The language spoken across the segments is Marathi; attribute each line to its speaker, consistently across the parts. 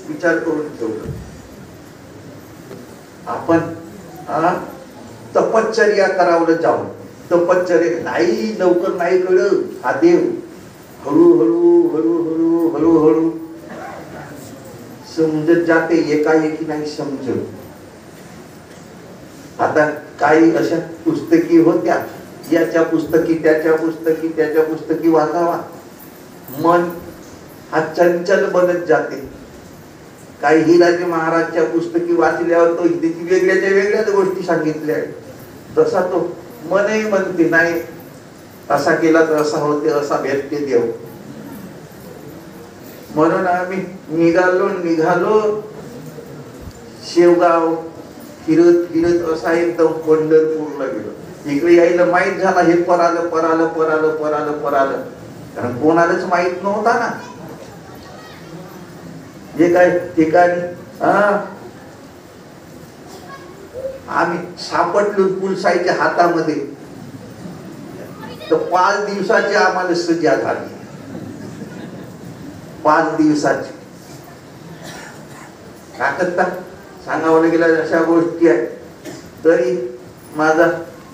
Speaker 1: विचार करून ठेवलं. आपण तपश्चर्या करावलं जाऊन, तपश्चर्या नाही, लवकर नाही कळलं. हा देव हळूहळू हळूहळू हळूहळू समजत जाते, एकाएकी नाही समजत. आता काही अशा पुस्तकी होत्या, याच्या पुस्तकी त्याच्या पुस्तकी त्याच्या पुस्तकी वाचावा, मन हा चंचल बनत जाते. काही हिराजी महाराजच्या पुस्तकी वाचल्यावर तो त्याची वेगळ्याच्या वेगळ्याच गोष्टी सांगितल्या आहेत. तसा तो मनही म्हणते नाही, असा केला तर असा होते, असा भेटते देव. म्हणून आम्ही निघालो शेवगाव फिरत फिरत असा एकदम पंढरपूरला गेलो. इकडे यायला माहित झाला हे परालं परालं परालं परालं परालं, कारण कोणालाच माहित नव्हता ना हे काय ठिकाणी. आम्ही सापडलो पुलसाईच्या हातामध्ये, तर 5 दिवसाची आम्हाला सजा झाली. 5 दिवसाची काय करता सांगावं गेल्या अशा गोष्टी आहेत. तरी माझा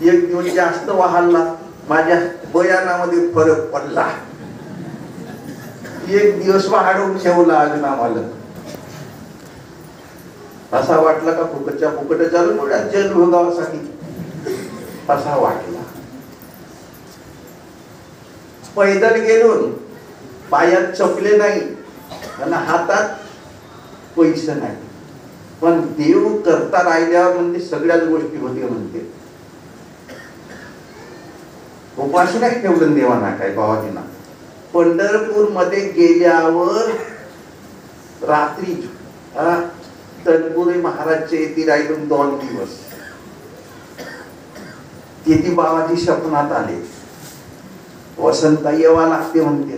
Speaker 1: 1 दिवस जास्त वाहरला, माझ्या बयानामध्ये फरक पडला. 1 दिवस वाढवून ठेवला अजून आम्हाला. असा वाटला का फुकटच्या फुकट चालू मोठ्या जल भोगावासाठी, असा वाटला. पैदल गेलो, पायात चपले नाही आणि हातात पैसे नाही, पण देव करता राहिल्यावर म्हणजे सगळ्याच गोष्टी होते म्हणते. उपाशी नाही ठेवलं देवाना काय बाबाजींना. पंढरपूर मध्ये गेल्यावर रात्री तनपुरे महाराजचे येथे राहिलो 2 दिवस. तिथे बाबाजी स्वप्नात आले, वसंत येवा लागते म्हणते.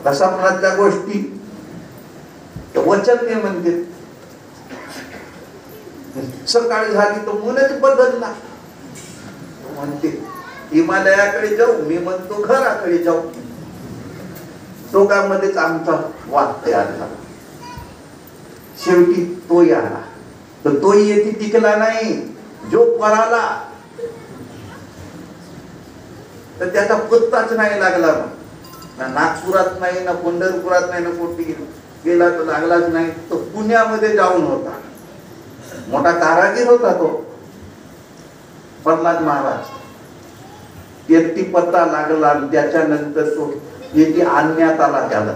Speaker 1: स्वप्नातल्या गोष्टी वचन ते म्हणते. सकाळी झाली तर मनच बदलला. म्हणते हिमालयाकडे जाऊ, मी म्हणतो घराकडे जाऊ. दोघांमध्येच आमचा वाद तयार झाला. शेवटी तो आला, तर तोही येथे टिकला नाही. जो पराला तर त्याचा पत्ताच नाही लागला. ना नागपुरात नाही, ना पंढरपुरात नाही, ना कोटी गेला तर लागलाच नाही. तो पुण्यामध्ये जाऊन होता, मोठा कारागीर होता तो प्रल्हाद महाराज. येती पत्ता लागला आणि त्याच्यानंतर तो येथे आणण्यात आला त्याला.